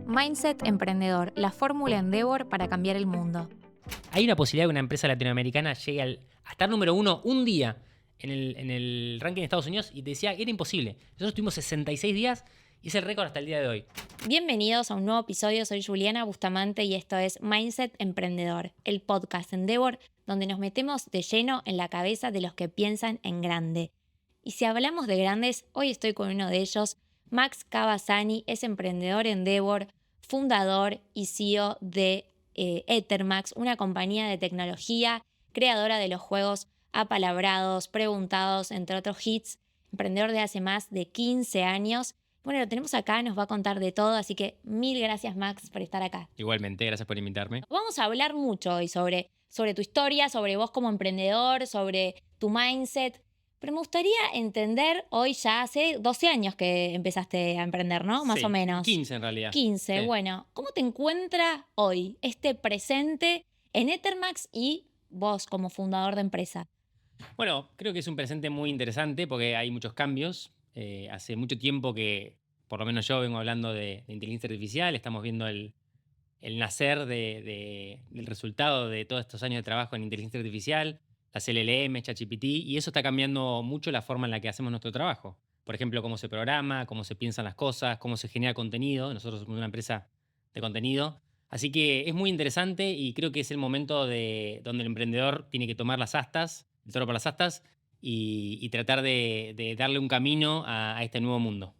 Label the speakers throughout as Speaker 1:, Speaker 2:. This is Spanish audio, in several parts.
Speaker 1: Mindset Emprendedor, la fórmula Endeavor para cambiar el mundo.
Speaker 2: Hay una posibilidad de que una empresa latinoamericana llegue a estar número uno un día en el ranking de Estados Unidos y te decía que era imposible. Nosotros tuvimos 66 días y es el récord hasta el día de hoy.
Speaker 1: Bienvenidos a un nuevo episodio, soy Juliana Bustamante y esto es Mindset Emprendedor, el podcast Endeavor donde nos metemos de lleno en la cabeza de los que piensan en grande. Y si hablamos de grandes, hoy estoy con uno de ellos, Max Cavazzani, es emprendedor Endeavor, fundador y CEO de Ethermax, una compañía de tecnología creadora de los juegos apalabrados, preguntados, entre otros hits, emprendedor de hace más de 15 años. Bueno, lo tenemos acá, nos va a contar de todo, así que mil gracias Max por estar acá.
Speaker 2: Igualmente, gracias por invitarme.
Speaker 1: Vamos a hablar mucho hoy sobre tu historia, sobre vos como emprendedor, sobre tu mindset, pero me gustaría entender, hoy ya hace 12 años que empezaste a emprender, ¿no? Más
Speaker 2: Sí,
Speaker 1: o menos.
Speaker 2: 15 en realidad.
Speaker 1: 15,
Speaker 2: Sí.
Speaker 1: bueno, ¿cómo te encuentra hoy este presente en Ethermax y vos como fundador de empresa?
Speaker 2: Bueno, creo que es un presente muy interesante porque hay muchos cambios. Hace mucho tiempo que, por lo menos yo vengo hablando de inteligencia artificial, estamos viendo el nacer del resultado de todos estos años de trabajo en inteligencia artificial, las LLM, ChatGPT, y eso está cambiando mucho la forma en la que hacemos nuestro trabajo. Por ejemplo, cómo se programa, cómo se piensan las cosas, cómo se genera contenido. Nosotros somos una empresa de contenido. Así que es muy interesante y creo que es el momento donde el emprendedor tiene que tomar las astas, el toro por las astas, y tratar de darle un camino a este nuevo mundo.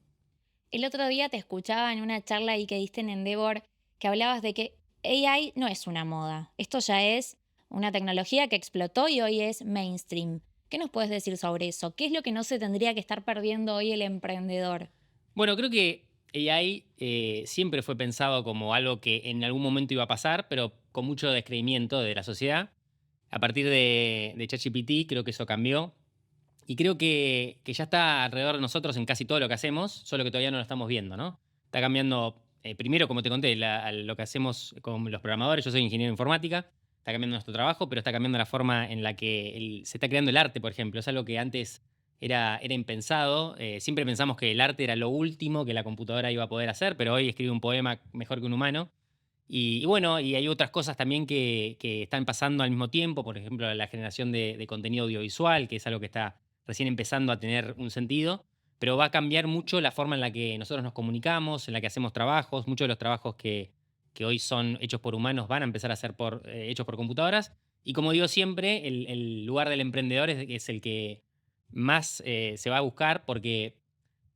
Speaker 1: El otro día te escuchaba en una charla ahí que diste en Endeavor que hablabas de que AI no es una moda. Esto ya es una tecnología que explotó y hoy es mainstream. ¿Qué nos puedes decir sobre eso? ¿Qué es lo que no se tendría que estar perdiendo hoy el emprendedor?
Speaker 2: Bueno, creo que AI siempre fue pensado como algo que en algún momento iba a pasar, pero con mucho descreimiento de la sociedad. A partir de ChatGPT creo que eso cambió. Y creo que ya está alrededor de nosotros en casi todo lo que hacemos, solo que todavía no lo estamos viendo, ¿no? Está cambiando, primero, como te conté, lo que hacemos con los programadores. Yo soy ingeniero de informática. Está cambiando nuestro trabajo, pero está cambiando la forma en la que se está creando el arte, por ejemplo. Es algo que antes era impensado. Siempre pensamos que el arte era lo último que la computadora iba a poder hacer, pero hoy escribe un poema mejor que un humano. Y bueno, y hay otras cosas también que están pasando al mismo tiempo, por ejemplo, la generación de contenido audiovisual, que es algo que está recién empezando a tener un sentido, pero va a cambiar mucho la forma en la que nosotros nos comunicamos, en la que hacemos trabajos. Muchos de los trabajos que hoy son hechos por humanos van a empezar a ser hechos por computadoras. Y como digo siempre, el lugar del emprendedor es el que más se va a buscar, porque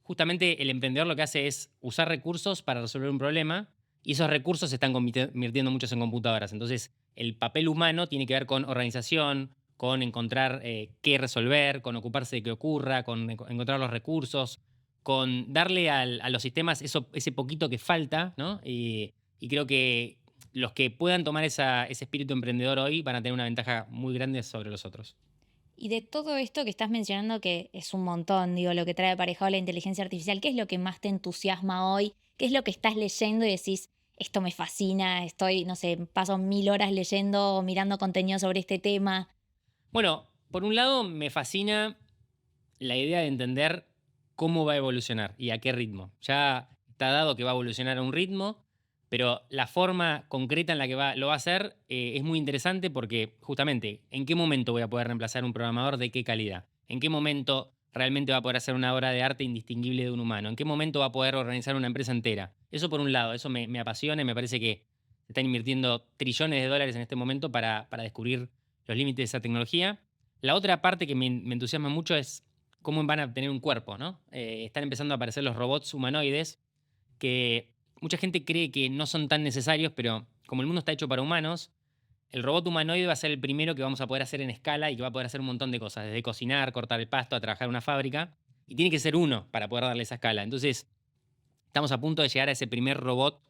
Speaker 2: justamente el emprendedor lo que hace es usar recursos para resolver un problema, y esos recursos se están convirtiendo muchos en computadoras. Entonces, el papel humano tiene que ver con organización, con encontrar qué resolver, con ocuparse de qué ocurra, con encontrar los recursos, con darle a los sistemas ese poquito que falta, ¿no? Y creo que los que puedan tomar ese espíritu emprendedor hoy van a tener una ventaja muy grande sobre los otros.
Speaker 1: Y de todo esto que estás mencionando, que es un montón, digo, lo que trae aparejado la inteligencia artificial, ¿qué es lo que más te entusiasma hoy? ¿Qué es lo que estás leyendo y decís, esto me fascina, estoy, no sé, paso 1000 horas leyendo o mirando contenido sobre este tema?
Speaker 2: Bueno, por un lado me fascina la idea de entender cómo va a evolucionar y a qué ritmo. Ya está dado que va a evolucionar a un ritmo, pero la forma concreta en la que lo va a hacer es muy interesante, porque justamente en qué momento voy a poder reemplazar un programador de qué calidad, en qué momento realmente va a poder hacer una obra de arte indistinguible de un humano, en qué momento va a poder organizar una empresa entera. Eso por un lado, eso me apasiona y me parece que se están invirtiendo trillones de dólares en este momento para descubrir los límites de esa tecnología. La otra parte que me entusiasma mucho es cómo van a tener un cuerpo, ¿no? Están empezando a aparecer los robots humanoides, que mucha gente cree que no son tan necesarios, pero como el mundo está hecho para humanos, el robot humanoide va a ser el primero que vamos a poder hacer en escala y que va a poder hacer un montón de cosas, desde cocinar, cortar el pasto, a trabajar en una fábrica, y tiene que ser uno para poder darle esa escala. Entonces, estamos a punto de llegar a ese primer robot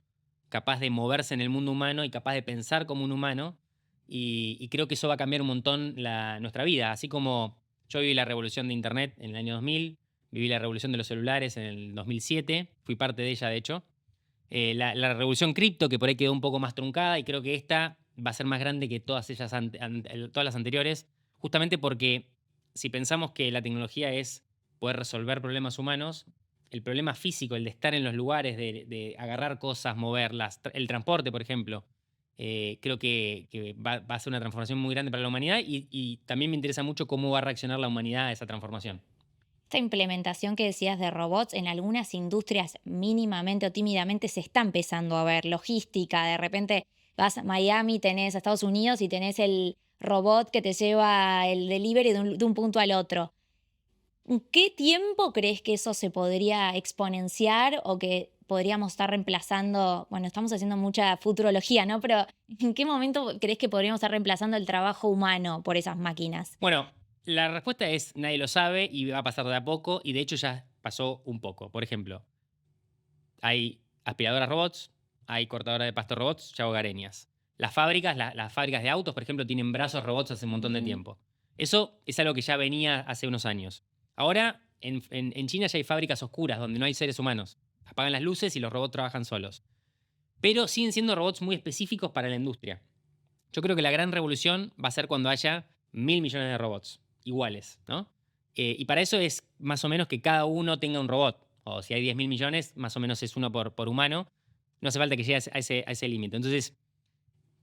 Speaker 2: capaz de moverse en el mundo humano y capaz de pensar como un humano, y creo que eso va a cambiar un montón nuestra vida. Así como yo viví la revolución de Internet en el año 2000, viví la revolución de los celulares en el 2007, fui parte de ella de hecho. La revolución cripto, que por ahí quedó un poco más truncada, y creo que esta va a ser más grande que todas ellas, todas las anteriores, justamente porque si pensamos que la tecnología es poder resolver problemas humanos, el problema físico, el de estar en los lugares, de agarrar cosas, moverlas, el transporte, por ejemplo, creo que va a ser una transformación muy grande para la humanidad y también me interesa mucho cómo va a reaccionar la humanidad a esa transformación.
Speaker 1: Esta implementación que decías de robots en algunas industrias mínimamente o tímidamente se está empezando a ver. Logística, de repente vas a Miami, tenés a Estados Unidos y tenés el robot que te lleva el delivery de un punto al otro. ¿En qué tiempo crees que eso se podría exponenciar o que podríamos estar reemplazando? Bueno, estamos haciendo mucha futurología, ¿no? Pero ¿en qué momento crees que podríamos estar reemplazando el trabajo humano por esas máquinas?
Speaker 2: Bueno, la respuesta es nadie lo sabe y va a pasar de a poco y de hecho ya pasó un poco. Por ejemplo, hay aspiradoras robots, hay cortadoras de pasto robots, ya hogareñas. Las fábricas, las fábricas de autos, por ejemplo, tienen brazos robots hace un montón de
Speaker 1: Ujú.
Speaker 2: tiempo. Eso es algo que ya venía hace unos años. Ahora, en China ya hay fábricas oscuras donde no hay seres humanos. Apagan las luces y los robots trabajan solos. Pero siguen siendo robots muy específicos para la industria. Yo creo que la gran revolución va a ser cuando haya 1.000 millones de robots iguales, ¿no? Y para eso es más o menos que cada uno tenga un robot. O si hay 10.000 millones, más o menos es uno por humano. No hace falta que llegue a ese límite. Entonces,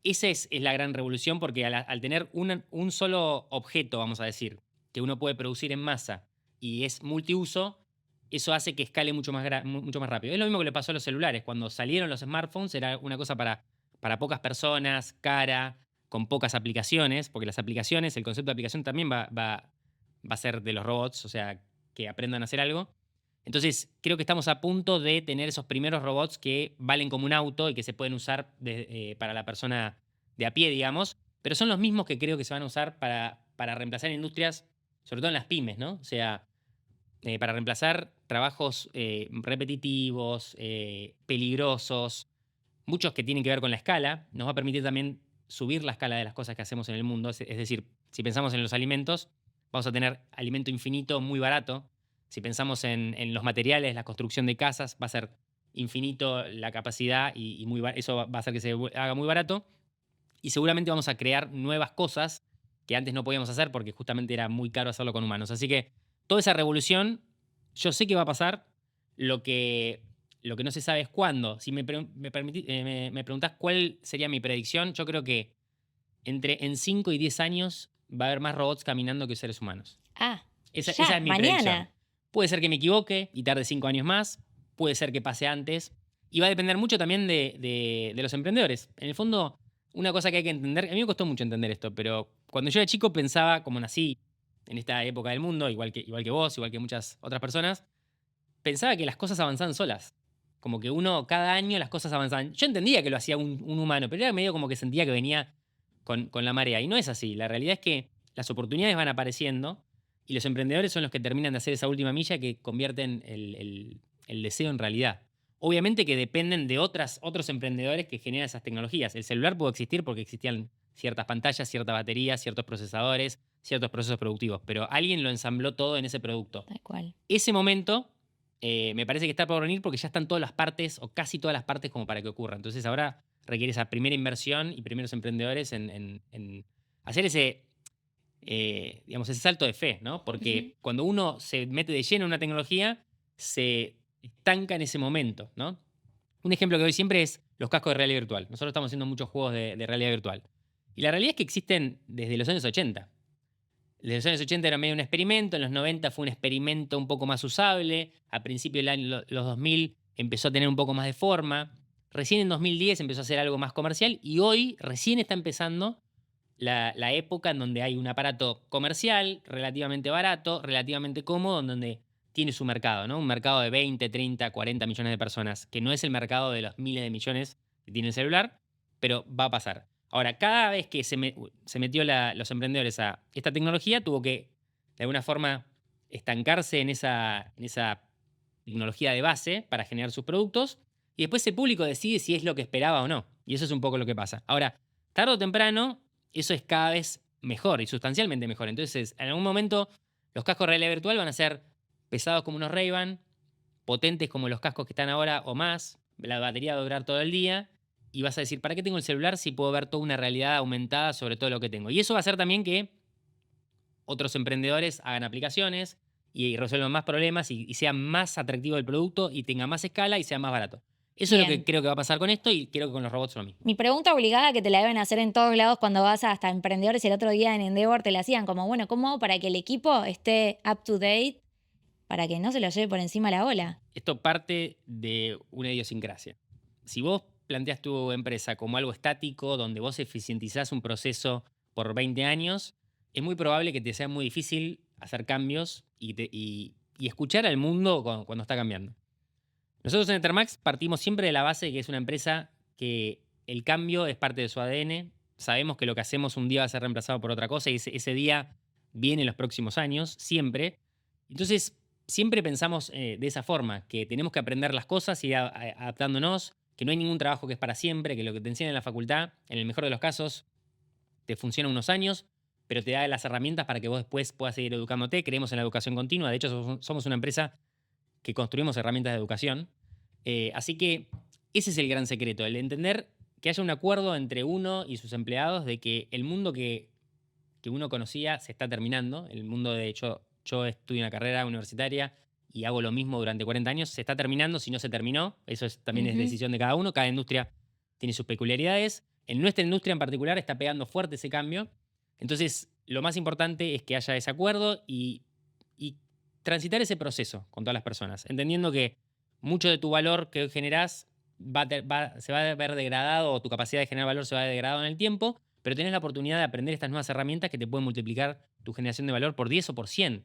Speaker 2: esa es la gran revolución porque al tener un solo objeto, vamos a decir, que uno puede producir en masa y es multiuso, eso hace que escale mucho más rápido. Es lo mismo que le pasó a los celulares. Cuando salieron los smartphones era una cosa para pocas personas, cara, con pocas aplicaciones, porque las aplicaciones, el concepto de aplicación también va a ser de los robots, o sea, que aprendan a hacer algo. Entonces, creo que estamos a punto de tener esos primeros robots que valen como un auto y que se pueden usar para la persona de a pie, digamos, pero son los mismos que creo que se van a usar para reemplazar industrias, sobre todo en las pymes, ¿no? O sea, para reemplazar trabajos repetitivos, peligrosos, muchos que tienen que ver con la escala. Nos va a permitir también subir la escala de las cosas que hacemos en el mundo. Es decir, si pensamos en los alimentos, vamos a tener alimento infinito muy barato. Si pensamos en los materiales, la construcción de casas, va a ser infinito la capacidad y eso va a hacer que se haga muy barato. Y seguramente vamos a crear nuevas cosas que antes no podíamos hacer porque justamente era muy caro hacerlo con humanos. Así que toda esa revolución, yo sé que va a pasar. Lo que no se sabe es cuándo. Si me preguntás cuál sería mi predicción, yo creo que en 5 y 10 años va a haber más robots caminando que seres humanos.
Speaker 1: Ah,
Speaker 2: Esa
Speaker 1: ya,
Speaker 2: es mi predicción.
Speaker 1: mañana.
Speaker 2: Puede ser que me equivoque y tarde 5 años más, puede ser que pase antes, y va a depender mucho también de los emprendedores. En el fondo, una cosa que hay que entender, a mí me costó mucho entender esto, pero cuando yo era chico pensaba, como nací en esta época del mundo, igual que vos, igual que muchas otras personas, pensaba que las cosas avanzaban solas. Como que cada año las cosas avanzaban. Yo entendía que lo hacía un humano, pero era medio como que sentía que venía con la marea. Y no es así. La realidad es que las oportunidades van apareciendo y los emprendedores son los que terminan de hacer esa última milla que convierten el deseo en realidad. Obviamente que dependen de otros emprendedores que generan esas tecnologías. El celular pudo existir porque existían ciertas pantallas, ciertas baterías, ciertos procesadores, ciertos procesos productivos, pero alguien lo ensambló todo en ese producto.
Speaker 1: Tal cual.
Speaker 2: Ese momento me parece que está por venir porque ya están todas las partes o casi todas las partes como para que ocurra. Entonces ahora requiere esa primera inversión y primeros emprendedores en hacer digamos, ese salto de fe, ¿no?
Speaker 1: Ujú.
Speaker 2: Porque cuando uno se mete de lleno en una tecnología, se estanca en ese momento, ¿no? Un ejemplo que doy siempre es los cascos de realidad virtual. Nosotros estamos haciendo muchos juegos de realidad virtual. Y la realidad es que existen desde los años 80. Desde los años 80 era medio un experimento, en los 90 fue un experimento un poco más usable, a principios del año, los 2000 empezó a tener un poco más de forma, recién en 2010 empezó a ser algo más comercial y hoy recién está empezando la época en donde hay un aparato comercial relativamente barato, relativamente cómodo, en donde tiene su mercado, ¿no? Un mercado de 20, 30, 40 millones de personas, que no es el mercado de los miles de millones que tiene el celular, pero va a pasar. Ahora, cada vez que se metió los emprendedores a esta tecnología, tuvo que, de alguna forma, estancarse en esa tecnología de base para generar sus productos, y después el público decide si es lo que esperaba o no. Y eso es un poco lo que pasa. Ahora, tarde o temprano, eso es cada vez mejor y sustancialmente mejor. Entonces, en algún momento, los cascos de realidad virtual van a ser pesados como unos Ray-Ban, potentes como los cascos que están ahora o más, la batería va a durar todo el día, y vas a decir, ¿para qué tengo el celular si puedo ver toda una realidad aumentada sobre todo lo que tengo? Y eso va a hacer también que otros emprendedores hagan aplicaciones y resuelvan más problemas y sea más atractivo el producto y tenga más escala y sea más barato. Eso es lo que
Speaker 1: Bien.
Speaker 2: creo que va a pasar con esto y creo que con los robots es lo mismo.
Speaker 1: Mi pregunta obligada, que te la deben hacer en todos lados cuando vas hasta emprendedores, el otro día en Endeavor te la hacían como, bueno, ¿cómo hago para que el equipo esté up to date para que no se lo lleve por encima la ola?
Speaker 2: Esto parte de una idiosincrasia. Si vos planteas tu empresa como algo estático, donde vos eficientizás un proceso por 20 años, es muy probable que te sea muy difícil hacer cambios y escuchar al mundo cuando está cambiando. Nosotros en Ethermax partimos siempre de la base de que es una empresa que el cambio es parte de su ADN. Sabemos que lo que hacemos un día va a ser reemplazado por otra cosa y ese día viene en los próximos años, siempre. Entonces, siempre pensamos de esa forma, que tenemos que aprender las cosas y ir adaptándonos, que no hay ningún trabajo que es para siempre, que lo que te enseñan en la facultad, en el mejor de los casos, te funciona unos años, pero te da las herramientas para que vos después puedas seguir educándote. Creemos en la educación continua. De hecho, somos una empresa que construimos herramientas de educación. Así que ese es el gran secreto, el entender que haya un acuerdo entre uno y sus empleados de que el mundo que uno conocía se está terminando. El mundo de hecho, yo estudio una carrera universitaria y hago lo mismo durante 40 años, se está terminando si no se terminó. Eso también es
Speaker 1: Ujú.
Speaker 2: decisión de cada uno. Cada industria tiene sus peculiaridades. En nuestra industria en particular está pegando fuerte ese cambio. Entonces, lo más importante es que haya ese acuerdo y transitar ese proceso con todas las personas, entendiendo que mucho de tu valor que hoy generás se va a ver degradado o tu capacidad de generar valor se va a ver degradado en el tiempo, pero tenés la oportunidad de aprender estas nuevas herramientas que te pueden multiplicar tu generación de valor por 10 o por 100.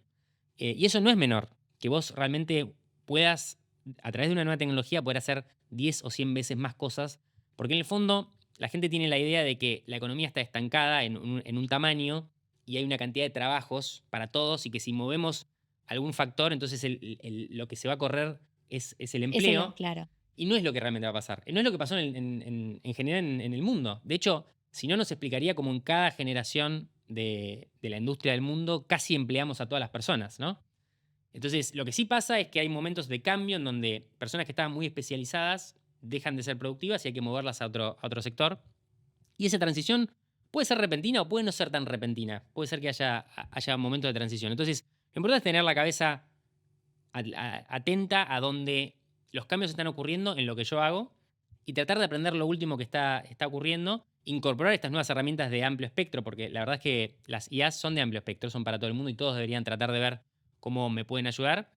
Speaker 2: Y eso no es menor, que vos realmente puedas, a través de una nueva tecnología, poder hacer 10 o 100 veces más cosas, porque en el fondo la gente tiene la idea de que la economía está estancada en un tamaño y hay una cantidad de trabajos para todos y que si movemos algún factor, entonces lo que se va a correr es el empleo
Speaker 1: Claro.
Speaker 2: y no es lo que realmente va a pasar. No es lo que pasó en general en el mundo. De hecho, si no, nos explicaría cómo en cada generación de la industria del mundo casi empleamos a todas las personas, ¿no? Entonces, lo que sí pasa es que hay momentos de cambio en donde personas que estaban muy especializadas dejan de ser productivas y hay que moverlas a otro sector. Y esa transición puede ser repentina o puede no ser tan repentina. Puede ser que haya momentos de transición. Entonces, lo importante es tener la cabeza atenta a donde los cambios están ocurriendo en lo que yo hago y tratar de aprender lo último que está ocurriendo, incorporar estas nuevas herramientas de amplio espectro, porque la verdad es que las IAs son de amplio espectro, son para todo el mundo y todos deberían tratar de ver cómo me pueden ayudar.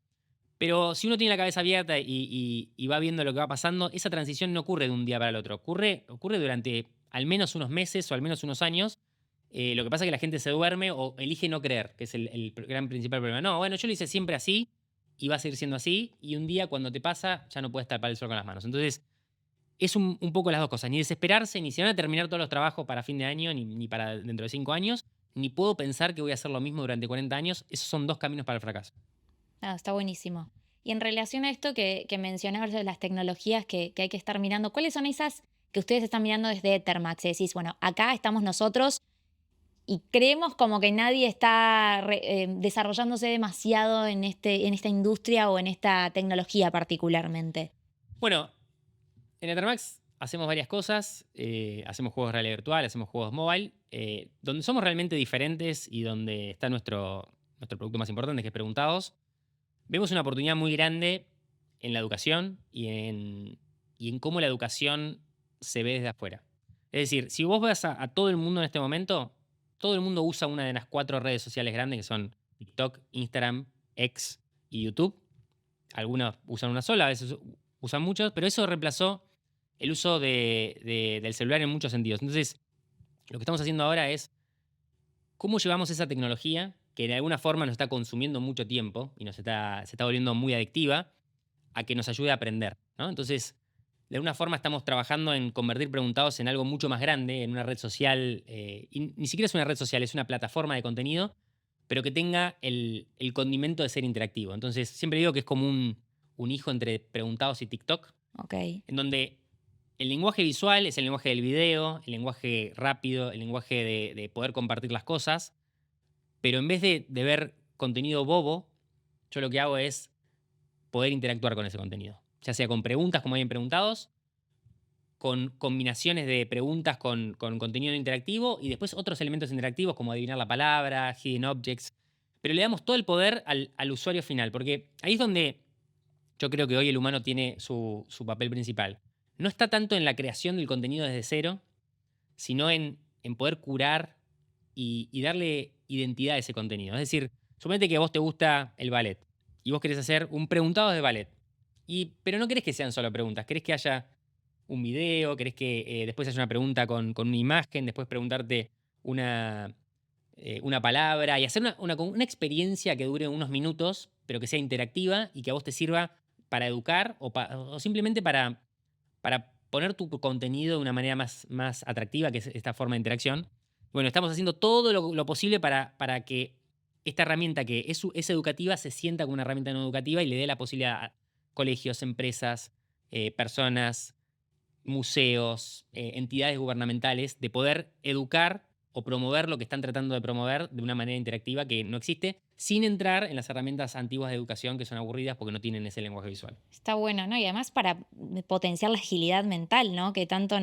Speaker 2: Pero si uno tiene la cabeza abierta y va viendo lo que va pasando, esa transición no ocurre de un día para el otro, ocurre durante al menos unos meses o al menos unos años. Lo que pasa es que la gente se duerme o elige no creer, que es el gran principal problema. No, bueno, yo lo hice siempre así y va a seguir siendo así, y un día cuando te pasa ya no puedes tapar el sol con las manos. Entonces, es un poco las dos cosas, ni desesperarse, ni se van a terminar todos los trabajos para fin de año, ni para dentro de 5 años, ni puedo pensar que voy a hacer lo mismo durante 40 años. Esos son dos caminos para el fracaso.
Speaker 1: Ah, está buenísimo. Y en relación a esto que mencionabas de las tecnologías que hay que estar mirando, ¿cuáles son esas que ustedes están mirando desde Ethermax? Y decís, bueno, acá estamos nosotros y creemos como que nadie está desarrollándose demasiado en esta industria o en esta tecnología particularmente.
Speaker 2: Bueno, en Ethermax hacemos varias cosas, hacemos juegos de realidad virtual, hacemos juegos mobile, donde somos realmente diferentes y donde está nuestro producto más importante, que es Preguntados. Vemos una oportunidad muy grande en la educación y en cómo la educación se ve desde afuera. Es decir, si vos vas a todo el mundo en este momento, todo el mundo usa una de las 4 redes sociales grandes que son TikTok, Instagram, X y YouTube. Algunos usan una sola, a veces usan muchos, pero eso reemplazó el uso del celular en muchos sentidos. Entonces, lo que estamos haciendo ahora es cómo llevamos esa tecnología que de alguna forma nos está consumiendo mucho tiempo y se está volviendo muy adictiva, a que nos ayude a aprender, ¿no? Entonces, de alguna forma estamos trabajando en convertir Preguntados en algo mucho más grande, en una red social, y ni siquiera es una red social, es una plataforma de contenido, pero que tenga el condimento de ser interactivo. Entonces, siempre digo que es como un hijo entre Preguntados y TikTok,
Speaker 1: Ok.
Speaker 2: en donde el lenguaje visual es el lenguaje del video, el lenguaje rápido, el lenguaje de poder compartir las cosas, pero en vez de ver contenido bobo, yo lo que hago es poder interactuar con ese contenido. Ya sea con preguntas como hay en Preguntados, con combinaciones de preguntas con contenido interactivo y después otros elementos interactivos como adivinar la palabra, hidden objects. pero le damos todo el poder al usuario final, porque ahí es donde yo creo que hoy el humano tiene su papel principal. No está tanto en la creación del contenido desde cero, sino en poder curar y darle identidad a ese contenido. Es decir, suponete que a vos te gusta el ballet y vos querés hacer un preguntado de ballet, pero no querés que sean solo preguntas, querés que haya un video, querés que después haya una pregunta con una imagen, después preguntarte una palabra y hacer una experiencia que dure unos minutos, pero que sea interactiva y que a vos te sirva para educar o simplemente para poner tu contenido de una manera más atractiva, que es esta forma de interacción. Bueno, estamos haciendo todo lo posible para que esta herramienta que es educativa se sienta como una herramienta no educativa y le dé la posibilidad a colegios, empresas, personas, museos, entidades gubernamentales de poder educar o promover lo que están tratando de promover de una manera interactiva que no existe, sin entrar en las herramientas antiguas de educación que son aburridas porque no tienen ese lenguaje visual.
Speaker 1: Está bueno, ¿no? Y además para potenciar la agilidad mental, ¿no? Que tanto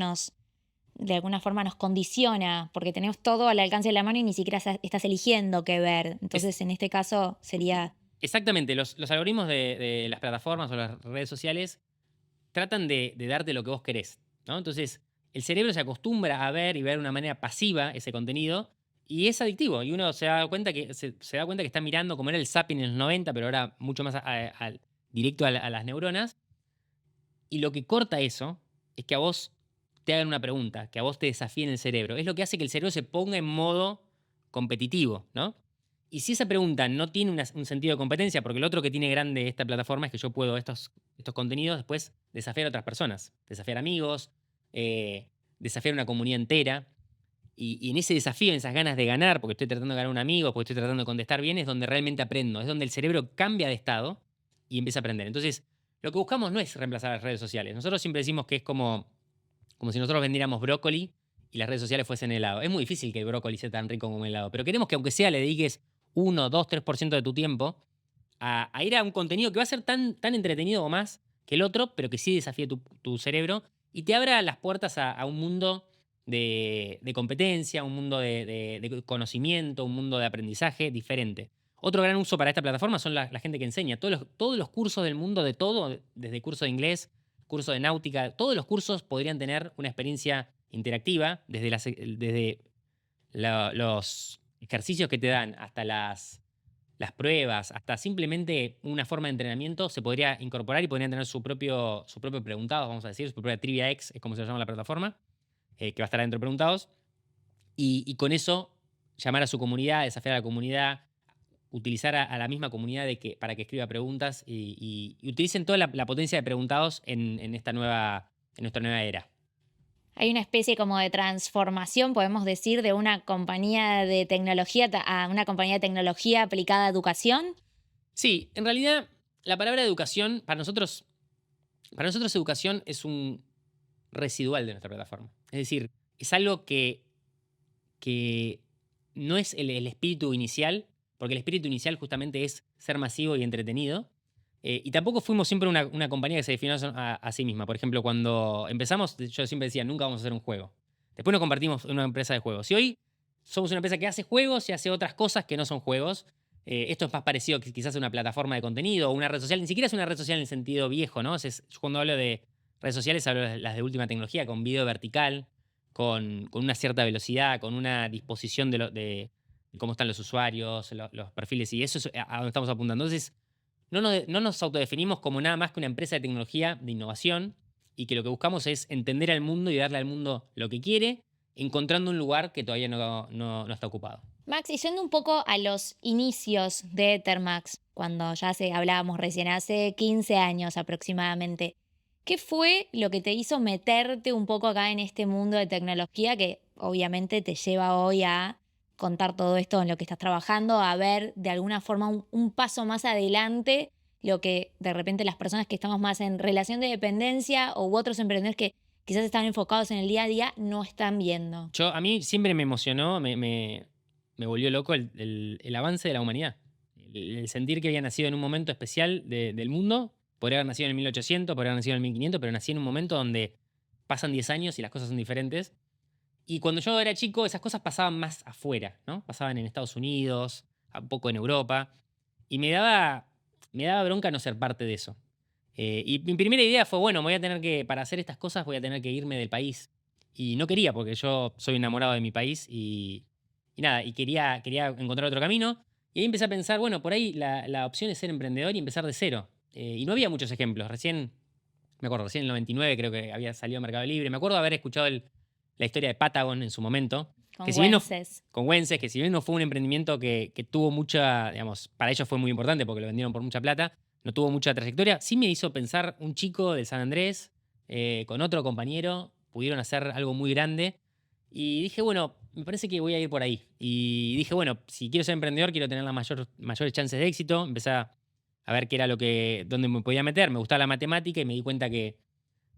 Speaker 1: de alguna forma nos condiciona, porque tenemos todo al alcance de la mano y ni siquiera estás eligiendo qué ver.
Speaker 2: Es,
Speaker 1: Entonces, en este caso sería...
Speaker 2: exactamente, los algoritmos de las plataformas o las redes sociales tratan de darte lo que vos querés, ¿no? Entonces, el cerebro se acostumbra a ver y ver de una manera pasiva ese contenido y es adictivo. Y uno se da cuenta se da cuenta que está mirando como era el zapping en los 90, pero ahora mucho más directo a las neuronas. Y lo que corta eso es que a vos te hagan una pregunta, que a vos te desafíen el cerebro. Es lo que hace que el cerebro se ponga en modo competitivo, ¿no? Y si esa pregunta no tiene un sentido de competencia, porque lo otro que tiene grande esta plataforma es que yo puedo estos contenidos después desafiar a otras personas, desafiar amigos, desafiar una comunidad entera. Y en ese desafío, en esas ganas de ganar, porque estoy tratando de ganar a un amigo, porque estoy tratando de contestar bien, es donde realmente aprendo, es donde el cerebro cambia de estado y empieza a aprender. Entonces, lo que buscamos no es reemplazar las redes sociales. Nosotros siempre decimos que es como si nosotros vendiéramos brócoli y las redes sociales fuesen helado. Es muy difícil que el brócoli sea tan rico como el helado, pero queremos que aunque sea le dediques 1, 2, 3% de tu tiempo a ir a un contenido que va a ser tan entretenido o más que el otro, pero que sí desafíe tu cerebro y te abra las puertas a un mundo de competencia, un mundo de conocimiento, un mundo de aprendizaje diferente. Otro gran uso para esta plataforma son la gente que enseña. Todos los cursos del mundo de todo, desde curso de inglés, curso de náutica, todos los cursos podrían tener una experiencia interactiva, desde los ejercicios que te dan hasta las pruebas, hasta simplemente una forma de entrenamiento, se podría incorporar y podrían tener su propio preguntado, vamos a decir, su propia Trivia X, es como se llama la plataforma, que va a estar dentro de preguntados. Y con eso llamar a su comunidad, desafiar a la comunidad, utilizar a la misma comunidad para que escriba preguntas y utilicen toda la potencia de preguntados en nuestra nueva era.
Speaker 1: Hay una especie como de transformación, podemos decir, de una compañía de tecnología a una compañía de tecnología aplicada a educación.
Speaker 2: Sí, en realidad la palabra educación, para nosotros educación es un residual de nuestra plataforma. Es decir, es algo que no es el espíritu inicial, porque el espíritu inicial justamente es ser masivo y entretenido. Y tampoco fuimos siempre una compañía que se definió a sí misma. Por ejemplo, cuando empezamos, yo siempre decía, nunca vamos a hacer un juego. Después nos convertimos en una empresa de juegos. Y hoy somos una empresa que hace juegos y hace otras cosas que no son juegos. Esto es más parecido quizás a una plataforma de contenido o una red social. Ni siquiera es una red social en el sentido viejo, ¿no? Yo cuando hablo de redes sociales hablo de las de última tecnología, con video vertical, con una cierta velocidad, con una disposición de cómo están los usuarios, los perfiles, y eso es a donde estamos apuntando. Entonces, no nos autodefinimos como nada más que una empresa de tecnología de innovación y que lo que buscamos es entender al mundo y darle al mundo lo que quiere, encontrando un lugar que todavía no está ocupado.
Speaker 1: Max, y yendo un poco a los inicios de Ethermax, cuando ya hablábamos recién, hace 15 años aproximadamente, ¿qué fue lo que te hizo meterte un poco acá en este mundo de tecnología que obviamente te lleva hoy a contar todo esto en lo que estás trabajando, a ver de alguna forma un paso más adelante lo que de repente las personas que estamos más en relación de dependencia u otros emprendedores que quizás están enfocados en el día a día no están viendo?
Speaker 2: A mí siempre me emocionó, me volvió loco el avance de la humanidad. El sentir que había nacido en un momento especial del mundo. Podría haber nacido en el 1800, podría haber nacido en el 1500, pero nací en un momento donde pasan 10 años y las cosas son diferentes. Y cuando yo era chico, esas cosas pasaban más afuera, ¿no? Pasaban en Estados Unidos, un poco en Europa, y me daba bronca no ser parte de eso. Y mi primera idea fue, bueno, para hacer estas cosas voy a tener que irme del país. Y no quería, porque yo soy enamorado de mi país y nada, y quería encontrar otro camino. Y ahí empecé a pensar, bueno, por ahí la opción es ser emprendedor y empezar de cero. Y no había muchos ejemplos. Me acuerdo, recién en el 99 creo que había salido a Mercado Libre. Me acuerdo haber escuchado la historia de Patagon en su momento.
Speaker 1: Con
Speaker 2: Que si bien no,
Speaker 1: Wences.
Speaker 2: con Wences, que si bien no fue un emprendimiento que tuvo mucha, digamos, para ellos fue muy importante porque lo vendieron por mucha plata, no tuvo mucha trayectoria, sí me hizo pensar un chico de San Andrés con otro compañero, pudieron hacer algo muy grande. Y dije, bueno, me parece que voy a ir por ahí. Y dije, bueno, si quiero ser emprendedor, quiero tener las mayores chances de éxito. Empecé a ver qué era dónde me podía meter. Me gustaba la matemática y me di cuenta que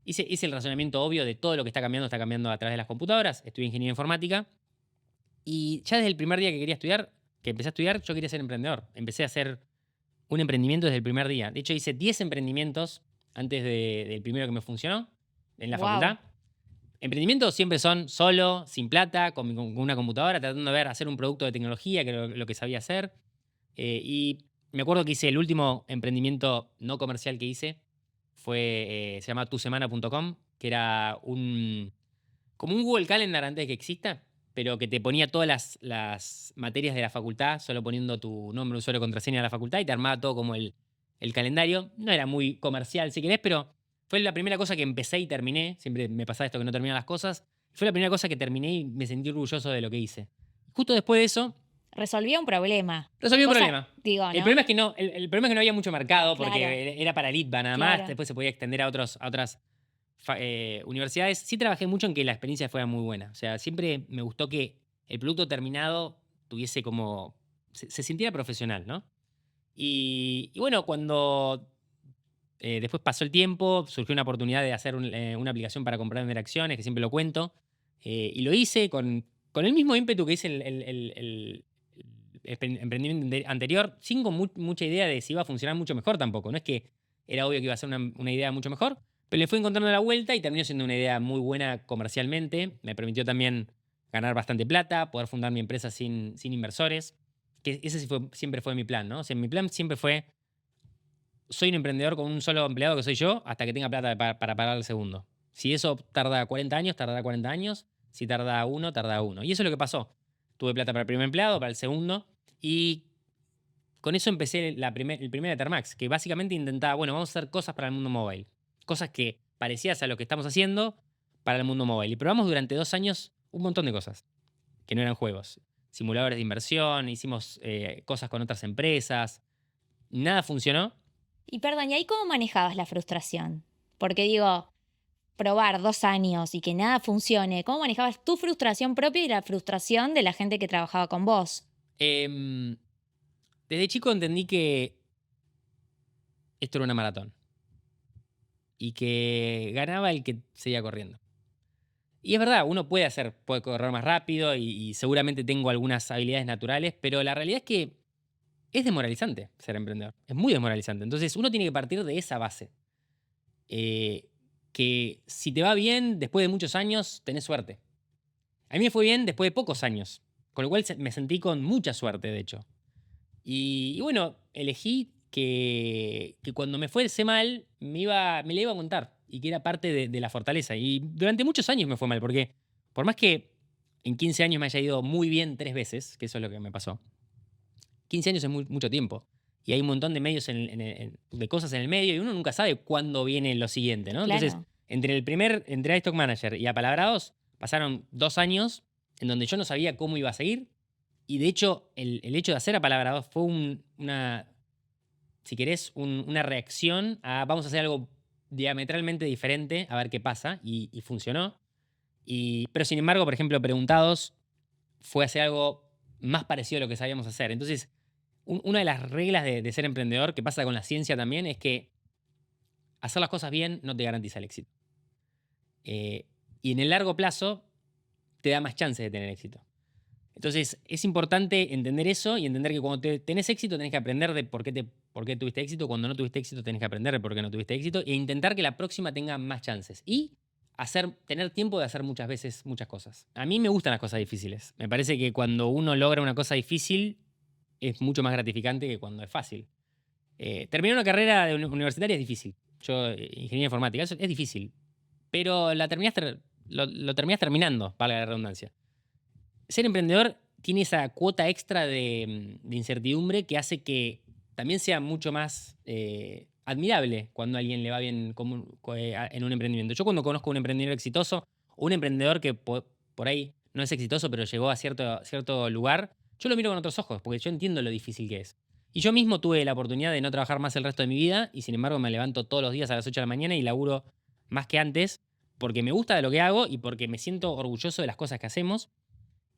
Speaker 2: hice el razonamiento obvio de todo lo que está cambiando a través de las computadoras. Estudié ingeniería informática. Y ya desde el primer día que empecé a estudiar, yo quería ser emprendedor. Empecé a hacer un emprendimiento desde el primer día. De hecho, hice 10 emprendimientos antes del primero que me funcionó en la
Speaker 1: Wow.
Speaker 2: facultad. Emprendimientos siempre son solo, sin plata, con una computadora, tratando de hacer un producto de tecnología, que era lo que sabía hacer. Y me acuerdo que hice el último emprendimiento no comercial que hice, se llama tusemana.com, que era como un Google Calendar antes de que exista, pero que te ponía todas las materias de la facultad, solo poniendo tu nombre, usuario, contraseña de la facultad y te armaba todo como el calendario. No era muy comercial, si querés, pero fue la primera cosa que empecé y terminé. Siempre me pasaba esto que no terminan las cosas. Fue la primera cosa que terminé y me sentí orgulloso de lo que hice. Justo después de eso,
Speaker 1: Resolvía un problema.
Speaker 2: resolví un
Speaker 1: Cosa,
Speaker 2: problema.
Speaker 1: digo,
Speaker 2: El
Speaker 1: ¿no?
Speaker 2: problema es que el problema es que no había mucho mercado
Speaker 1: Claro,
Speaker 2: porque era para Litva nada más.
Speaker 1: claro.
Speaker 2: Después se podía extender a otras universidades. Sí trabajé mucho en que la experiencia fuera muy buena. O sea, siempre me gustó que el producto terminado tuviese como... se sintiera profesional, ¿no? Y bueno, cuando después pasó el tiempo, surgió una oportunidad de hacer una aplicación para comprar vender acciones, que siempre lo cuento. Y lo hice con el mismo ímpetu que hice el emprendimiento anterior, sin con mucha idea de si iba a funcionar mucho mejor tampoco. No es que era obvio que iba a ser una idea mucho mejor, pero le fui encontrando la vuelta y terminó siendo una idea muy buena comercialmente. Me permitió también ganar bastante plata, poder fundar mi empresa sin inversores. Que ese siempre fue mi plan, ¿no? O sea, mi plan siempre fue: soy un emprendedor con un solo empleado que soy yo hasta que tenga plata para pagar el segundo. Si eso tarda 40 años, tardará 40 años. Si tarda uno, tarda uno. Y eso es lo que pasó. Tuve plata para el primer empleado, para el segundo. Y con eso empecé el primer Ethermax, que básicamente intentaba, bueno, vamos a hacer cosas para el mundo móvil. Cosas que parecías a lo que estamos haciendo para el mundo móvil. Y probamos durante 2 años un montón de cosas que no eran juegos. Simuladores de inversión, hicimos cosas con otras empresas. Nada funcionó.
Speaker 1: Y perdón, ¿y ahí cómo manejabas la frustración? Porque digo, probar 2 años y que nada funcione, ¿cómo manejabas tu frustración propia y la frustración de la gente que trabajaba con vos?
Speaker 2: Em, Desde chico entendí que esto era una maratón y que ganaba el que seguía corriendo. Y es verdad, uno puede correr más rápido y seguramente tengo algunas habilidades naturales, pero la realidad es que es desmoralizante ser emprendedor. Es muy desmoralizante. Entonces uno tiene que partir de esa base. Que si te va bien después de muchos años, tenés suerte. A mí me fue bien después de pocos años, con lo cual me sentí con mucha suerte, de hecho. Y bueno, elegí que cuando me fuese mal, me la iba a contar y que era parte de la fortaleza. Y durante muchos años me fue mal, porque por más que en 15 años me haya ido muy bien 3 veces, que eso es lo que me pasó, 15 años es mucho tiempo. Y hay un montón de medios, de cosas en el medio, y uno nunca sabe cuándo viene lo siguiente, ¿no? Entonces,
Speaker 1: Claro.
Speaker 2: entré a Stock Manager y a Palabrados, pasaron 2 años en donde yo no sabía cómo iba a seguir. Y de hecho, el hecho de hacer apalabrados fue si querés, una reacción a vamos a hacer algo diametralmente diferente, a ver qué pasa, y funcionó. Pero sin embargo, por ejemplo, Preguntados fue hacer algo más parecido a lo que sabíamos hacer. Entonces, una de las reglas de ser emprendedor, que pasa con la ciencia también, es que hacer las cosas bien no te garantiza el éxito. Y en el largo plazo te da más chances de tener éxito. Entonces, es importante entender eso y entender que cuando tenés éxito tenés que aprender de por qué tuviste éxito. Cuando no tuviste éxito tenés que aprender de por qué no tuviste éxito e intentar que la próxima tenga más chances. Y tener tiempo de hacer muchas veces muchas cosas. A mí me gustan las cosas difíciles. Me parece que cuando uno logra una cosa difícil, es mucho más gratificante que cuando es fácil. Terminar una carrera universitaria es difícil. Yo, ingeniería informática, eso es difícil. Pero lo terminás terminando, valga la redundancia. Ser emprendedor tiene esa cuota extra de incertidumbre que hace que también sea mucho más admirable cuando a alguien le va bien en un emprendimiento. Yo cuando conozco a un emprendedor exitoso o un emprendedor que por ahí no es exitoso pero llegó a cierto lugar, yo lo miro con otros ojos porque yo entiendo lo difícil que es. Y yo mismo tuve la oportunidad de no trabajar más el resto de mi vida y sin embargo me levanto todos los días a las 8 de la mañana y laburo más que antes porque me gusta de lo que hago y porque me siento orgulloso de las cosas que hacemos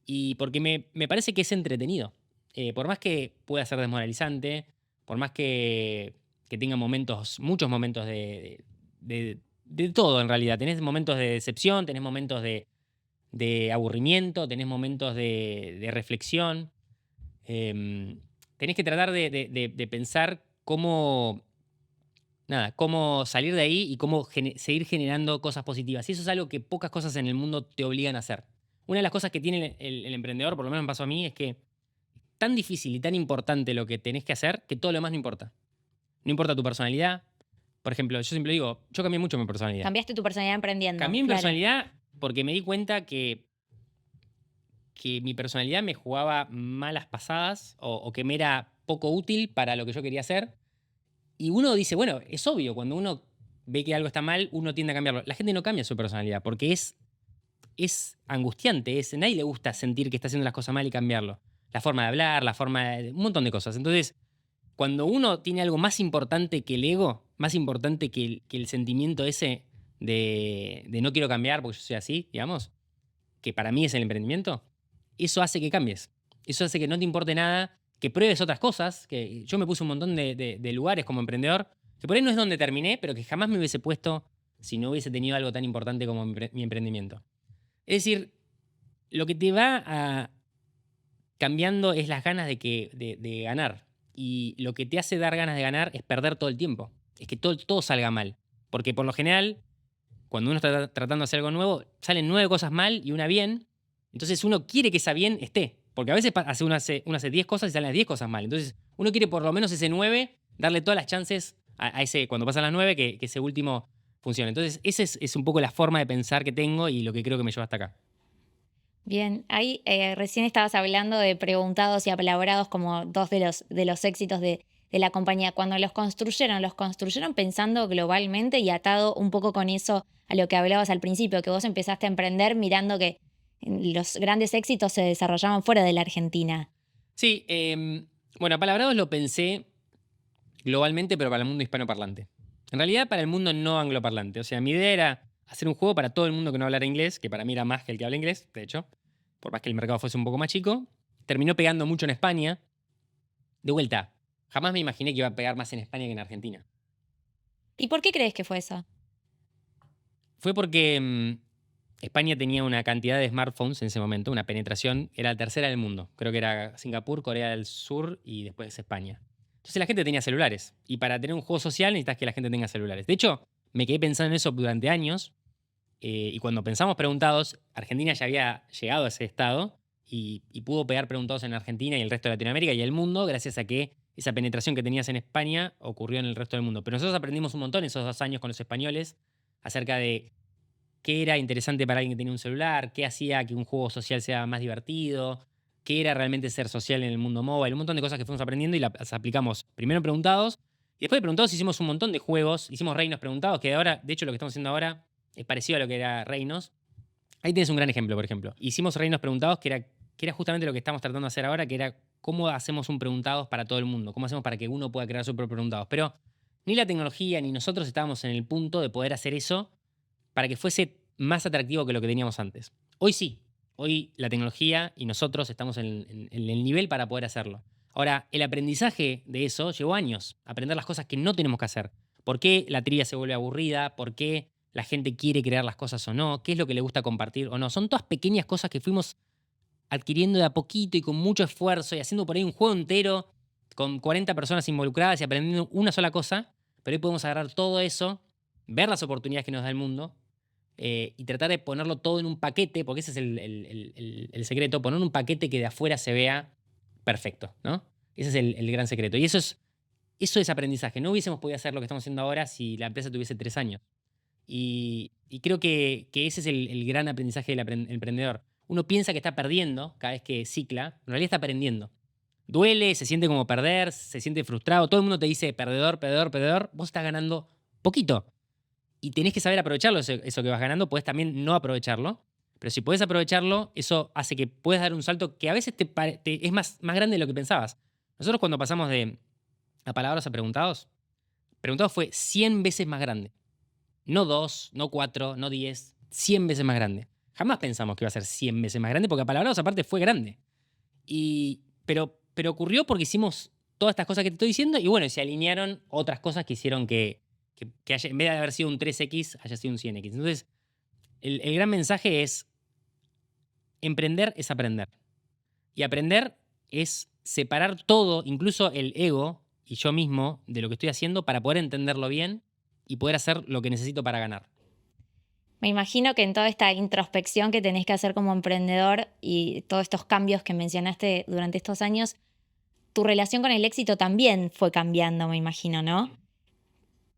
Speaker 2: y porque me parece que es entretenido. Por más que pueda ser desmoralizante, por más que tenga muchos momentos de todo en realidad. Tenés momentos de decepción, tenés momentos de aburrimiento, tenés momentos de reflexión. Tenés que tratar de pensar cómo salir de ahí y cómo seguir generando cosas positivas. Y eso es algo que pocas cosas en el mundo te obligan a hacer. Una de las cosas que tiene el emprendedor, por lo menos me pasó a mí, es que es tan difícil y tan importante lo que tenés que hacer que todo lo demás no importa. No importa tu personalidad. Por ejemplo, yo siempre digo, yo cambié mucho mi personalidad.
Speaker 1: Cambiaste tu personalidad emprendiendo.
Speaker 2: Cambié mi
Speaker 1: claro.
Speaker 2: personalidad porque me di cuenta que mi personalidad me jugaba malas pasadas o que me era poco útil para lo que yo quería hacer. Y uno dice, bueno, es obvio, cuando uno ve que algo está mal, uno tiende a cambiarlo. La gente no cambia su personalidad porque es angustiante, a nadie le gusta sentir que está haciendo las cosas mal y cambiarlo. La forma de hablar, un montón de cosas. Entonces, cuando uno tiene algo más importante que el ego, más importante que el sentimiento ese de no quiero cambiar porque yo soy así, digamos, que para mí es el emprendimiento, eso hace que cambies. Eso hace que no te importe nada, que pruebes otras cosas, que yo me puse un montón de lugares como emprendedor, que por ahí no es donde terminé, pero que jamás me hubiese puesto si no hubiese tenido algo tan importante como mi emprendimiento. Es decir, lo que te va cambiando es las ganas de ganar. Y lo que te hace dar ganas de ganar es perder todo el tiempo. Es que todo salga mal. Porque por lo general, cuando uno está tratando de hacer algo nuevo, salen 9 cosas mal y una bien. Entonces uno quiere que esa bien esté. Porque a veces uno hace 10 cosas y salen las 10 cosas mal. Entonces uno quiere por lo menos ese 9, darle todas las chances a ese, cuando pasan las 9, que ese último funcione. Entonces esa es un poco la forma de pensar que tengo y lo que creo que me lleva hasta acá.
Speaker 1: Bien, ahí recién estabas hablando de preguntados y apalabrados como dos de los éxitos de la compañía. Cuando los construyeron pensando globalmente y atado un poco con eso a lo que hablabas al principio, que vos empezaste a emprender mirando que los grandes éxitos se desarrollaban fuera de la Argentina.
Speaker 2: Sí, bueno, apalabrados lo pensé globalmente, pero para el mundo hispanoparlante. En realidad, para el mundo no angloparlante. O sea, mi idea era hacer un juego para todo el mundo que no hablara inglés, que para mí era más que el que habla inglés, de hecho, por más que el mercado fuese un poco más chico. Terminó pegando mucho en España. De vuelta, jamás me imaginé que iba a pegar más en España que en Argentina.
Speaker 1: ¿Y por qué crees que fue eso?
Speaker 2: Fue porque España tenía una cantidad de smartphones en ese momento, una penetración, era la tercera del mundo. Creo que era Singapur, Corea del Sur y después España. Entonces la gente tenía celulares. Y para tener un juego social necesitas que la gente tenga celulares. De hecho, me quedé pensando en eso durante años. Y cuando pensamos preguntados, Argentina ya había llegado a ese estado y pudo pegar preguntados en Argentina y el resto de Latinoamérica y el mundo gracias a que esa penetración que tenías en España ocurrió en el resto del mundo. Pero nosotros aprendimos un montón esos 2 años con los españoles acerca de qué era interesante para alguien que tenía un celular, qué hacía que un juego social sea más divertido, qué era realmente ser social en el mundo móvil, un montón de cosas que fuimos aprendiendo y las aplicamos primero en preguntados. Y después de preguntados hicimos un montón de juegos, hicimos reinos preguntados, que ahora, de hecho lo que estamos haciendo ahora es parecido a lo que era reinos. Ahí tienes un gran ejemplo, por ejemplo. Hicimos reinos preguntados, que era justamente lo que estamos tratando de hacer ahora, que era cómo hacemos un preguntados para todo el mundo, cómo hacemos para que uno pueda crear su propio preguntados. Pero ni la tecnología ni nosotros estábamos en el punto de poder hacer eso para que fuese más atractivo que lo que teníamos antes. Hoy sí, hoy la tecnología y nosotros estamos en el nivel para poder hacerlo. Ahora, el aprendizaje de eso llevó años, aprender las cosas que no tenemos que hacer. ¿Por qué la trivia se vuelve aburrida? ¿Por qué la gente quiere crear las cosas o no? ¿Qué es lo que le gusta compartir o no? Son todas pequeñas cosas que fuimos adquiriendo de a poquito y con mucho esfuerzo y haciendo por ahí un juego entero con 40 personas involucradas y aprendiendo una sola cosa, pero hoy podemos agarrar todo eso, ver las oportunidades que nos da el mundo y tratar de ponerlo todo en un paquete, porque ese es el secreto, poner un paquete que de afuera se vea perfecto, ¿no? Ese es el gran secreto. Y eso es aprendizaje. No hubiésemos podido hacer lo que estamos haciendo ahora si la empresa tuviese 3 años. Y creo que ese es el gran aprendizaje del emprendedor. Uno piensa que está perdiendo cada vez que cicla, en realidad está aprendiendo. Duele, se siente como perder, se siente frustrado. Todo el mundo te dice perdedor, perdedor, perdedor. Vos estás ganando poquito. Y tenés que saber aprovecharlo, eso que vas ganando. Podés también no aprovecharlo. Pero si podés aprovecharlo, eso hace que puedas dar un salto que a veces es más grande de lo que pensabas. Nosotros cuando pasamos de a palabras a preguntados, preguntados fue 100 veces más grande. No 2, no 4, no 10, 100 veces más grande. Jamás pensamos que iba a ser 100 veces más grande porque a palabras aparte fue grande. Pero ocurrió porque hicimos todas estas cosas que te estoy diciendo y bueno, se alinearon otras cosas que hicieron que en vez de haber sido un 3X, haya sido un 100X. Entonces, el gran mensaje es, emprender es aprender. Y aprender es separar todo, incluso el ego y yo mismo, de lo que estoy haciendo para poder entenderlo bien y poder hacer lo que necesito para ganar.
Speaker 1: Me imagino que en toda esta introspección que tenés que hacer como emprendedor y todos estos cambios que mencionaste durante estos años, tu relación con el éxito también fue cambiando, me imagino, ¿no?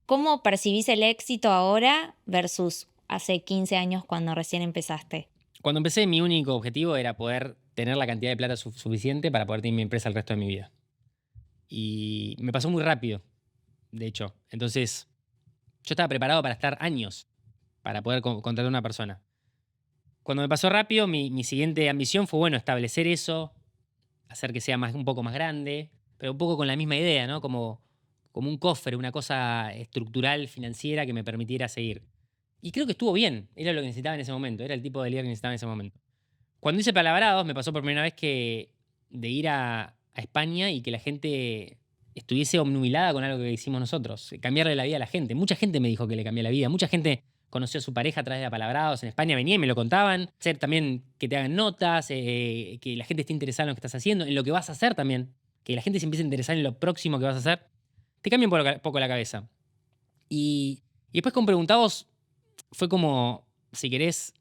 Speaker 1: ¿Cómo percibís el éxito ahora versus hace 15 años cuando recién empezaste?
Speaker 2: Cuando empecé, mi único objetivo era poder tener la cantidad de plata suficiente para poder tener mi empresa el resto de mi vida. Y me pasó muy rápido, de hecho. Entonces, yo estaba preparado para estar años para poder contratar a una persona. Cuando me pasó rápido, mi siguiente ambición fue, bueno, establecer eso, hacer que sea un poco más grande, pero un poco con la misma idea, ¿no? Como un cofre, una cosa estructural, financiera que me permitiera seguir. Y creo que estuvo bien, era lo que necesitaba en ese momento, era el tipo de líder que necesitaba en ese momento. Cuando hice Palabrados, me pasó por primera vez de ir a España y que la gente estuviese obnubilada con algo que hicimos nosotros, cambiarle la vida a la gente. Mucha gente me dijo que le cambié la vida, mucha gente conoció a su pareja a través de Apalabrados en España, venía y me lo contaban. Hacer también que te hagan notas, que la gente esté interesada en lo que estás haciendo, en lo que vas a hacer también. Que la gente se empiece a interesar en lo próximo que vas a hacer. Te cambia un poco la cabeza. Y después con Preguntados fue como, si querés,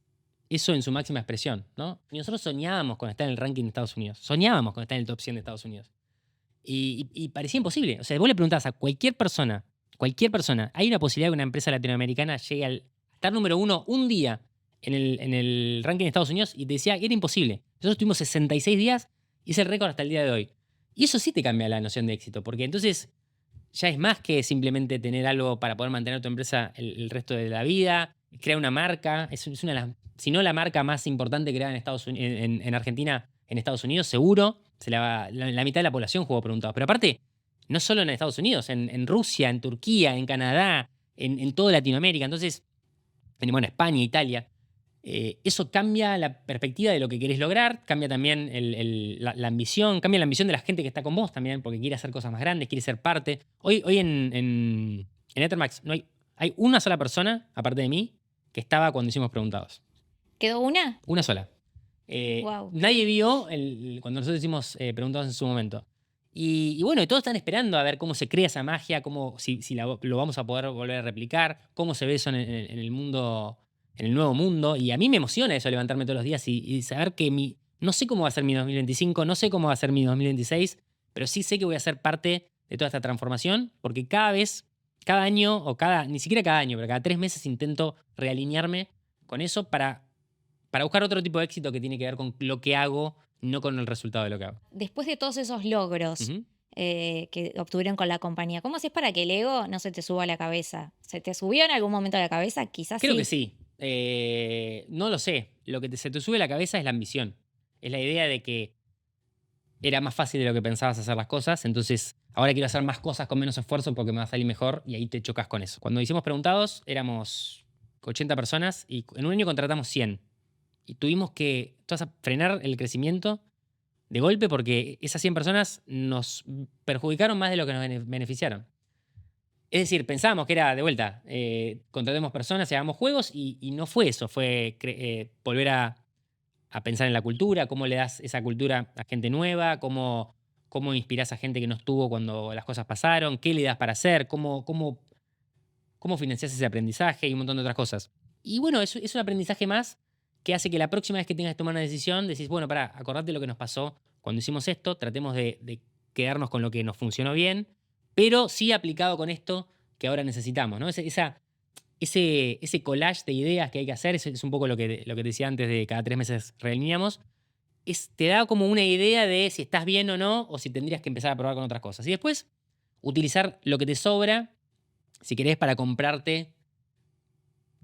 Speaker 2: eso en su máxima expresión, ¿no? Y nosotros soñábamos con estar en el ranking de Estados Unidos. Soñábamos con estar en el top 100 de Estados Unidos. Y parecía imposible. O sea, vos le preguntás a cualquier persona, ¿hay una posibilidad de que una empresa latinoamericana llegue al estar número 1 un día en el ranking de Estados Unidos? Y te decía, era imposible. Nosotros tuvimos 66 días y es el récord hasta el día de hoy. Y eso sí te cambia la noción de éxito, porque entonces ya es más que simplemente tener algo para poder mantener tu empresa el resto de la vida, crear una marca. Es una de las, si no la marca más importante creada en Argentina, en Estados Unidos, seguro. La mitad de la población jugó Preguntados. Pero aparte, no solo en Estados Unidos, en Rusia, en Turquía, en Canadá, en toda Latinoamérica. Entonces, bueno, España, Italia. Eso cambia la perspectiva de lo que querés lograr, cambia también la ambición, cambia la ambición de la gente que está con vos también, porque quiere hacer cosas más grandes, quiere ser parte. Hoy en Ethermax no hay una sola persona, aparte de mí, que estaba cuando hicimos Preguntados.
Speaker 1: ¿Quedó una?
Speaker 2: Una sola.
Speaker 1: Wow.
Speaker 2: Nadie vio cuando nosotros hicimos Preguntados en su momento. Y bueno, todos están esperando a ver cómo se crea esa magia, si lo vamos a poder volver a replicar, cómo se ve eso en el mundo, en el nuevo mundo. Y a mí me emociona eso, levantarme todos los días y saber que no sé cómo va a ser mi 2025, no sé cómo va a ser mi 2026, pero sí sé que voy a ser parte de toda esta transformación, porque cada año, ni siquiera cada año, pero cada 3 meses intento realinearme con eso para buscar otro tipo de éxito que tiene que ver con lo que hago, no con el resultado de lo que hago.
Speaker 1: Después de todos esos logros
Speaker 2: Ujú.
Speaker 1: que obtuvieron con la compañía, ¿cómo haces para que el ego no se te suba a la cabeza? ¿Se te subió en algún momento a la cabeza? Quizás
Speaker 2: Creo
Speaker 1: sí.
Speaker 2: que sí. No lo sé. Lo que se te sube a la cabeza es la ambición. Es la idea de que era más fácil de lo que pensabas hacer las cosas, entonces ahora quiero hacer más cosas con menos esfuerzo porque me va a salir mejor y ahí te chocas con eso. Cuando hicimos Preguntados éramos 80 personas y en un año contratamos 100. Y tuvimos que frenar el crecimiento de golpe porque esas 100 personas nos perjudicaron más de lo que nos beneficiaron. Es decir, pensábamos que era de vuelta, contratemos personas, hagamos juegos y no fue eso, fue volver a pensar en la cultura, cómo le das esa cultura a gente nueva, cómo inspirás a gente que no estuvo cuando las cosas pasaron, qué le das para hacer, cómo financiás ese aprendizaje y un montón de otras cosas. Y bueno, es un aprendizaje más que hace que la próxima vez que tengas que tomar una decisión, decís, bueno, acordate lo que nos pasó cuando hicimos esto, tratemos de quedarnos con lo que nos funcionó bien, pero sí aplicado con esto que ahora necesitamos, ¿no? Ese collage de ideas que hay que hacer, es un poco lo que te decía antes de cada 3 meses realineamos, te da como una idea de si estás bien o no, o si tendrías que empezar a probar con otras cosas. Y después, utilizar lo que te sobra, si querés, para comprarte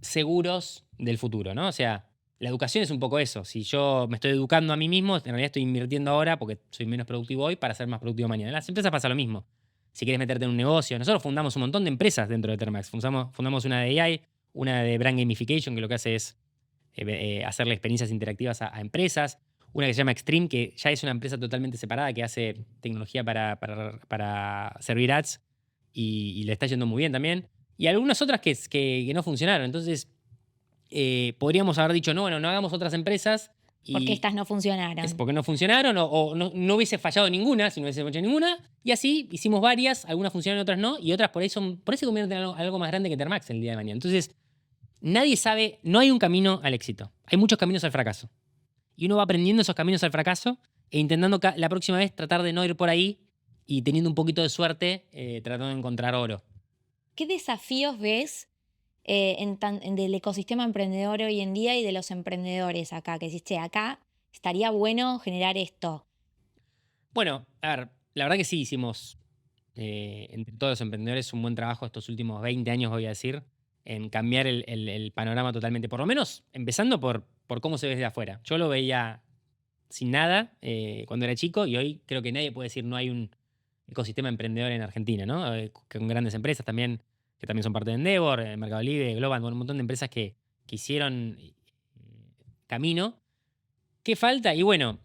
Speaker 2: seguros del futuro, ¿no? O sea, la educación es un poco eso. Si yo me estoy educando a mí mismo, en realidad estoy invirtiendo ahora porque soy menos productivo hoy para ser más productivo mañana. En las empresas pasa lo mismo. Si quieres meterte en un negocio, nosotros fundamos un montón de empresas dentro de Thermax. Fundamos una de AI, una de Brand Gamification, que lo que hace es hacerle experiencias interactivas a empresas. Una que se llama Extreme, que ya es una empresa totalmente separada que hace tecnología para servir ads y le está yendo muy bien también. Y algunas otras que no funcionaron. Entonces, podríamos haber dicho, no, bueno, no hagamos otras empresas.
Speaker 1: Porque estas no funcionaron.
Speaker 2: Es porque no funcionaron o no hubiese fallado ninguna, si no hubiese fallado ninguna. Y así hicimos varias, algunas funcionan, otras no. Y otras por ahí se convierten en algo más grande que Thermax el día de mañana. Entonces, nadie sabe, no hay un camino al éxito. Hay muchos caminos al fracaso. Y uno va aprendiendo esos caminos al fracaso e intentando la próxima vez tratar de no ir por ahí y teniendo un poquito de suerte, tratando de encontrar oro.
Speaker 1: ¿Qué desafíos ves del ecosistema emprendedor hoy en día y de los emprendedores acá? Que decís, che, acá estaría bueno generar esto.
Speaker 2: Bueno, a ver, la verdad que sí hicimos entre todos los emprendedores un buen trabajo estos últimos 20 años, voy a decir, en cambiar el panorama totalmente. Por lo menos empezando por cómo se ve desde afuera. Yo lo veía sin nada cuando era chico y hoy creo que nadie puede decir no hay un ecosistema emprendedor en Argentina, ¿no? Con grandes empresas también, que también son parte de Endeavor, Mercado Libre, Globant, un montón de empresas que hicieron camino. ¿Qué falta? Y bueno,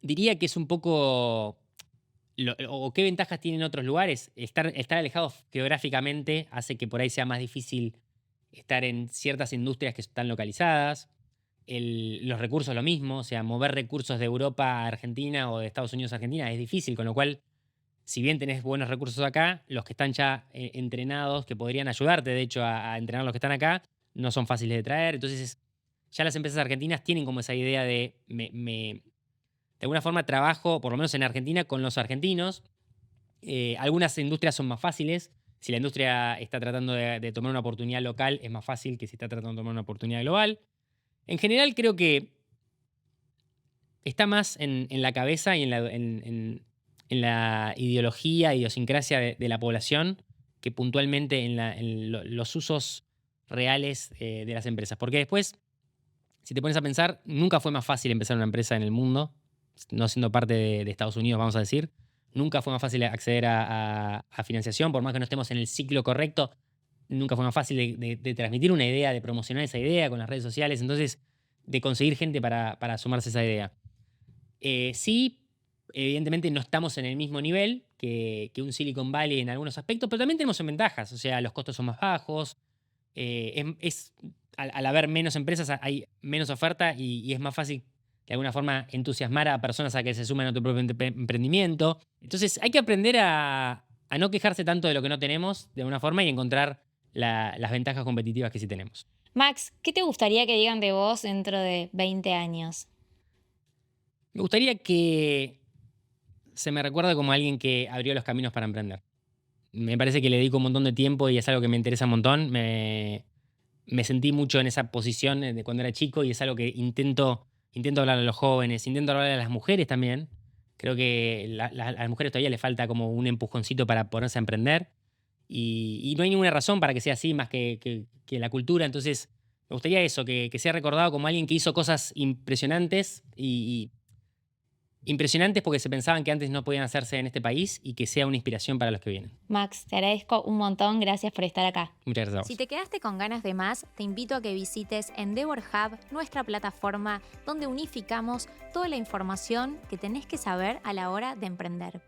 Speaker 2: diría que es un poco o qué ventajas tienen otros lugares. Estar alejados geográficamente hace que por ahí sea más difícil estar en ciertas industrias que están localizadas. Los recursos lo mismo, o sea, mover recursos de Europa a Argentina o de Estados Unidos a Argentina es difícil, con lo cual, si bien tenés buenos recursos acá, los que están ya entrenados, que podrían ayudarte, de hecho, a entrenar a los que están acá, no son fáciles de traer. Entonces, ya las empresas argentinas tienen como esa idea de de alguna forma trabajo, por lo menos en Argentina, con los argentinos. Algunas industrias son más fáciles. Si la industria está tratando de tomar una oportunidad local, es más fácil que si está tratando de tomar una oportunidad global. En general, creo que está más en la cabeza y en la ideología, idiosincrasia de la población que puntualmente en los usos reales de las empresas. Porque después, si te pones a pensar, nunca fue más fácil empezar una empresa en el mundo, no siendo parte de Estados Unidos, vamos a decir. Nunca fue más fácil acceder a financiación, por más que no estemos en el ciclo correcto. Nunca fue más fácil de transmitir una idea, de promocionar esa idea con las redes sociales, entonces de conseguir gente para sumarse a esa idea. Sí, evidentemente no estamos en el mismo nivel que un Silicon Valley en algunos aspectos, pero también tenemos ventajas, o sea, los costos son más bajos, al haber menos empresas hay menos oferta y es más fácil de alguna forma entusiasmar a personas a que se sumen a tu propio emprendimiento. Entonces hay que aprender a no quejarse tanto de lo que no tenemos de alguna forma y encontrar las ventajas competitivas que sí tenemos.
Speaker 1: Max, ¿qué te gustaría que digan de vos dentro de 20 años?
Speaker 2: Me gustaría que se me recuerde como alguien que abrió los caminos para emprender. Me parece que le dedico un montón de tiempo y es algo que me interesa un montón. Me sentí mucho en esa posición de cuando era chico y es algo que intento hablar a los jóvenes, intento hablar a las mujeres también. Creo que a las mujeres todavía les falta como un empujoncito para ponerse a emprender y no hay ninguna razón para que sea así más que la cultura. Entonces, me gustaría eso, que sea recordado como alguien que hizo cosas impresionantes y impresionantes porque se pensaban que antes no podían hacerse en este país y que sea una inspiración para los que vienen.
Speaker 1: Max, te agradezco un montón, gracias por estar acá.
Speaker 2: Muchas gracias a vos.
Speaker 1: Si te quedaste con ganas de más, te invito a que visites Endeavor Hub, nuestra plataforma donde unificamos toda la información que tenés que saber a la hora de emprender.